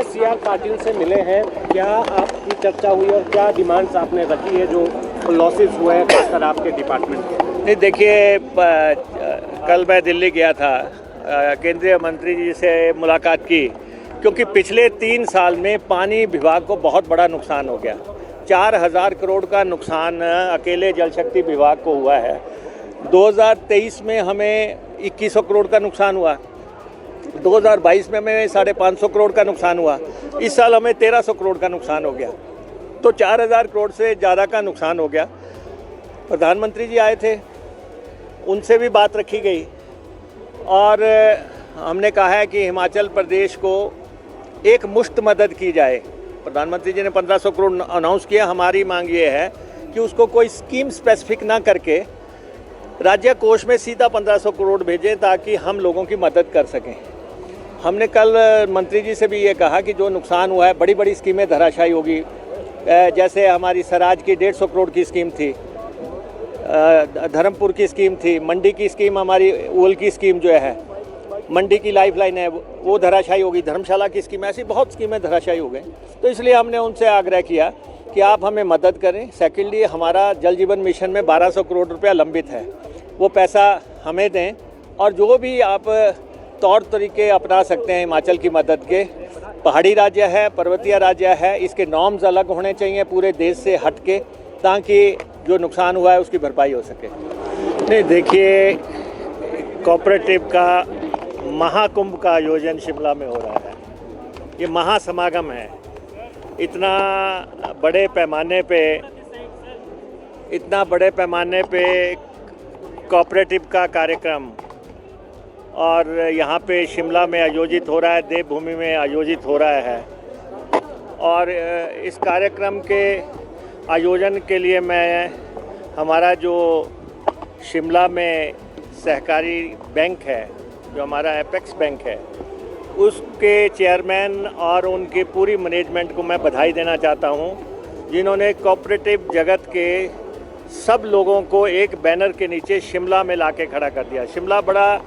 CR Patil से मिले हैं, क्या आपकी चर्चा हुई और क्या डिमांड्स आपने रखी है जो लॉसेस हुए हैं खासकर आपके डिपार्टमेंट के? नहीं, देखिए, कल मैं दिल्ली गया था, केंद्रीय मंत्री जी से मुलाकात की, क्योंकि पिछले 3 साल में पानी विभाग को बहुत बड़ा नुकसान हो गया। 4000 करोड़ का नुकसान अकेले जल शक्ति विभाग को हुआ है। 2023 में हमें 2100 करोड़ का नुकसान हुआ, 2022 में हमें 550 करोड़ का नुकसान हुआ, इस साल हमें 1300 करोड़ का नुकसान हो गया, तो 4000 करोड़ से ज़्यादा का नुकसान हो गया। प्रधानमंत्री जी आए थे, उनसे भी बात रखी गई और हमने कहा है कि हिमाचल प्रदेश को एक मुश्त मदद की जाए। प्रधानमंत्री जी ने 1500 करोड़ अनाउंस किया। हमारी मांग ये है कि उसको कोई स्कीम स्पेसिफिक ना करके राज्य कोष में सीधा 1500 करोड़ भेजें ताकि हम लोगों की मदद कर सकें। हमने कल मंत्री जी से भी ये कहा कि जो नुकसान हुआ है, बड़ी बड़ी स्कीमें धराशायी होगी, जैसे हमारी सराज की 150 करोड़ की स्कीम थी, धर्मपुर की स्कीम थी, मंडी की स्कीम, हमारी ओल की स्कीम जो है, मंडी की लाइफलाइन है, वो धराशायी होगी, धर्मशाला की स्कीम, ऐसी बहुत स्कीमें धराशायी हो गई। तो इसलिए हमने उनसे आग्रह किया कि आप हमें मदद करें। सेकेंडली, हमारा जल जीवन मिशन में 1200 करोड़ रुपया लंबित है, वो पैसा हमें दें और जो भी आप तौर तरीके अपना सकते हैं हिमाचल की मदद के। पहाड़ी राज्य है, पर्वतीय राज्य है, इसके नॉर्म्स अलग होने चाहिए पूरे देश से हट के, ताकि जो नुकसान हुआ है उसकी भरपाई हो सके। नहीं, देखिए, कोऑपरेटिव का महाकुंभ का आयोजन शिमला में हो रहा है। ये महासमागम है। इतना बड़े पैमाने पे कोऑपरेटिव का कार्यक्रम और यहाँ पे शिमला में आयोजित हो रहा है, देवभूमि में आयोजित हो रहा है। और इस कार्यक्रम के आयोजन के लिए मैं हमारा जो शिमला में सहकारी बैंक है, जो हमारा एपेक्स बैंक है, उसके चेयरमैन और उनकी पूरी मैनेजमेंट को मैं बधाई देना चाहता हूँ, जिन्होंने कोऑपरेटिव जगत के सब लोगों को एक बैनर के नीचे शिमला में लाके खड़ा कर दिया। शिमला बड़ा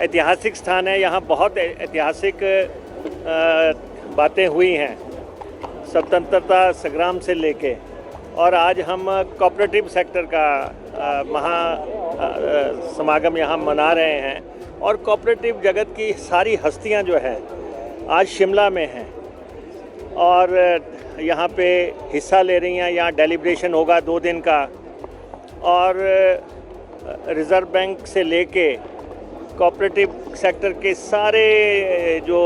ऐतिहासिक स्थान है, यहाँ बहुत ऐतिहासिक बातें हुई हैं स्वतंत्रता संग्राम से लेके, और आज हम कोऑपरेटिव सेक्टर का समागम यहाँ मना रहे हैं। और कोऑपरेटिव जगत की सारी हस्तियाँ जो हैं आज शिमला में हैं और यहाँ पे हिस्सा ले रही हैं। यहाँ डेलिब्रेशन होगा 2 दिन का, और रिज़र्व बैंक से लेके कोऑपरेटिव सेक्टर के सारे जो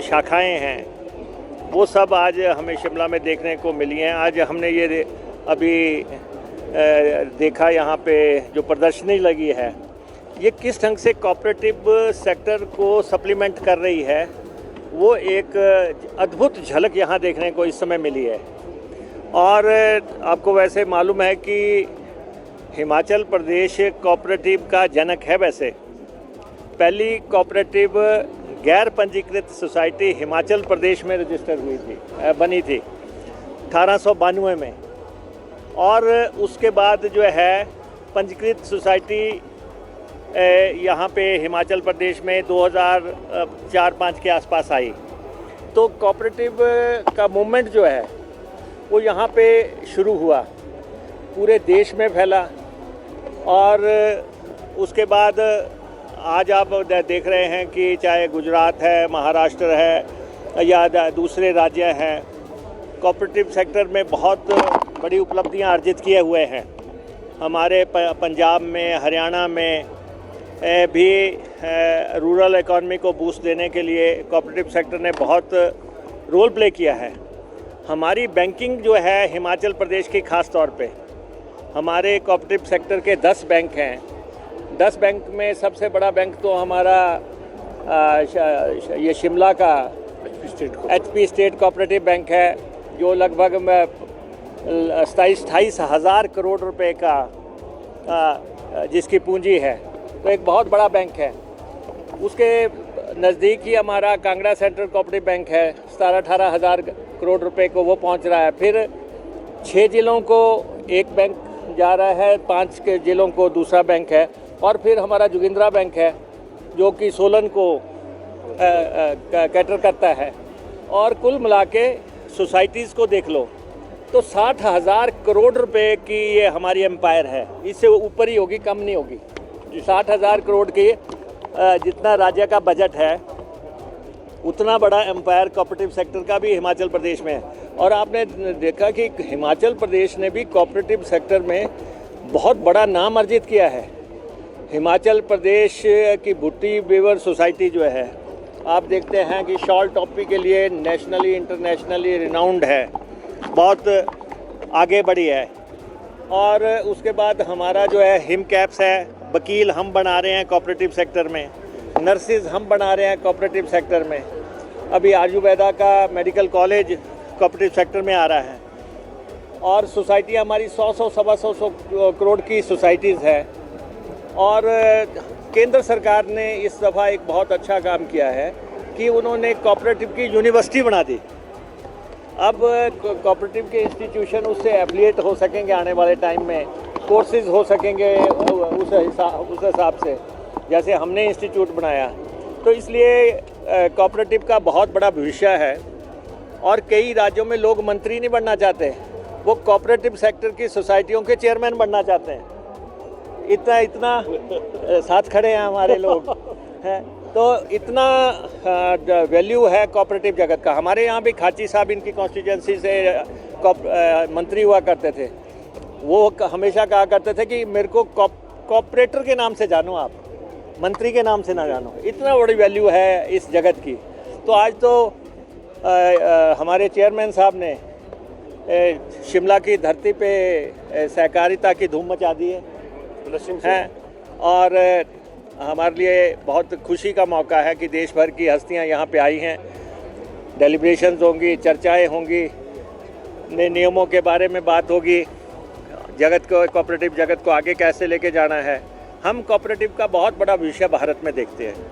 शाखाएं हैं वो सब आज हमें शिमला में देखने को मिली हैं। आज हमने ये अभी देखा, यहाँ पे जो प्रदर्शनी लगी है, ये किस ढंग से कोऑपरेटिव सेक्टर को सप्लीमेंट कर रही है, वो एक अद्भुत झलक यहाँ देखने को इस समय मिली है। और आपको वैसे मालूम है कि हिमाचल प्रदेश कोऑपरेटिव का जनक है। वैसे पहली कोऑपरेटिव गैर पंजीकृत सोसाइटी हिमाचल प्रदेश में रजिस्टर बनी थी 1892 में, और उसके बाद जो है पंजीकृत सोसाइटी यहाँ पे हिमाचल प्रदेश में 2004-05 के आसपास आई। तो कोऑपरेटिव का मूवमेंट जो है वो यहाँ पे शुरू हुआ, पूरे देश में फैला, और उसके बाद आज आप देख रहे हैं कि चाहे गुजरात है, महाराष्ट्र है या दूसरे राज्य हैं, कोऑपरेटिव सेक्टर में बहुत बड़ी उपलब्धियां अर्जित किए हुए हैं। हमारे पंजाब में, हरियाणा में भी रूरल इकॉनमी को बूस्ट देने के लिए कोऑपरेटिव सेक्टर ने बहुत रोल प्ले किया है। हमारी बैंकिंग जो है हिमाचल प्रदेश की ख़ास तौर पे, हमारे कोऑपरेटिव सेक्टर के 10 बैंक हैं। 10 बैंक में सबसे बड़ा बैंक तो हमारा ये शिमला का HP स्टेट कोऑपरेटिव बैंक है, जो लगभग 27-28 हज़ार करोड़ रुपए का जिसकी पूंजी है, तो एक बहुत बड़ा बैंक है। उसके नज़दीक ही हमारा कांगड़ा सेंट्रल कोऑपरेटिव बैंक है, 17-18 हज़ार करोड़ रुपए को वो पहुंच रहा है। फिर 6 जिलों को एक बैंक जा रहा है, 5 के जिलों को दूसरा बैंक है, और फिर हमारा जोगिंद्रा बैंक है जो कि सोलन को कैटर करता है। और कुल मिला के सोसाइटीज़ को देख लो तो 60,000 करोड़ रुपए की ये हमारी एम्पायर है, इससे ऊपर ही होगी, कम नहीं होगी। 60,000 करोड़ की जितना राज्य का बजट है उतना बड़ा एम्पायर कोऑपरेटिव सेक्टर का भी हिमाचल प्रदेश में है। और आपने देखा कि हिमाचल प्रदेश ने भी कोऑपरेटिव सेक्टर में बहुत बड़ा नाम अर्जित किया है। हिमाचल प्रदेश की भुट्टी वीवर सोसाइटी जो है, आप देखते हैं कि शॉल टॉपी के लिए नेशनली इंटरनेशनली रिनाउंड है, बहुत आगे बढ़ी है। और उसके बाद हमारा जो है हिम कैप्स है, वकील हम बना रहे हैं कोऑपरेटिव सेक्टर में, नर्सिस हम बना रहे हैं कोऑपरेटिव सेक्टर में, अभी आयुर्वेदा का मेडिकल कॉलेज कोऑपरेटिव सेक्टर में आ रहा है। और सोसाइटी हमारी 100 सवा 100 करोड़ की सोसाइटीज़ है। और केंद्र सरकार ने इस दफ़ा एक बहुत अच्छा काम किया है कि उन्होंने कोऑपरेटिव की यूनिवर्सिटी बना दी। अब कोऑपरेटिव के इंस्टीट्यूशन उससे एफिलिएट हो सकेंगे, आने वाले टाइम में कोर्सेज हो सकेंगे उस हिसाब से, जैसे हमने इंस्टीट्यूट बनाया। तो इसलिए कोऑपरेटिव का बहुत बड़ा भविष्य है। और कई राज्यों में लोग मंत्री नहीं बनना चाहते, वो कोऑपरेटिव सेक्टर की सोसाइटियों के चेयरमैन बनना चाहते हैं। इतना साथ खड़े हैं हमारे लोग हैं, तो इतना वैल्यू है कोऑपरेटिव जगत का। हमारे यहाँ भी खाची साहब इनकी कॉन्स्टिट्यूंसी से मंत्री हुआ करते थे, वो हमेशा कहा करते थे कि मेरे को कोऑपरेटर के नाम से जानो, आप मंत्री के नाम से ना जानो। इतना बड़ी वैल्यू है इस जगत की। तो आज तो हमारे चेयरमैन साहब ने शिमला की धरती पे सहकारिता की धूम मचा दी है। और हमारे लिए बहुत खुशी का मौका है कि देश भर की हस्तियां यहाँ पे आई हैं। डेलिब्रेशंस होंगी, चर्चाएं होंगी, नए नियमों के बारे में बात होगी, जगत को, कोऑपरेटिव जगत को आगे कैसे लेके जाना है। हम कोऑपरेटिव का बहुत बड़ा विषय भारत में देखते हैं।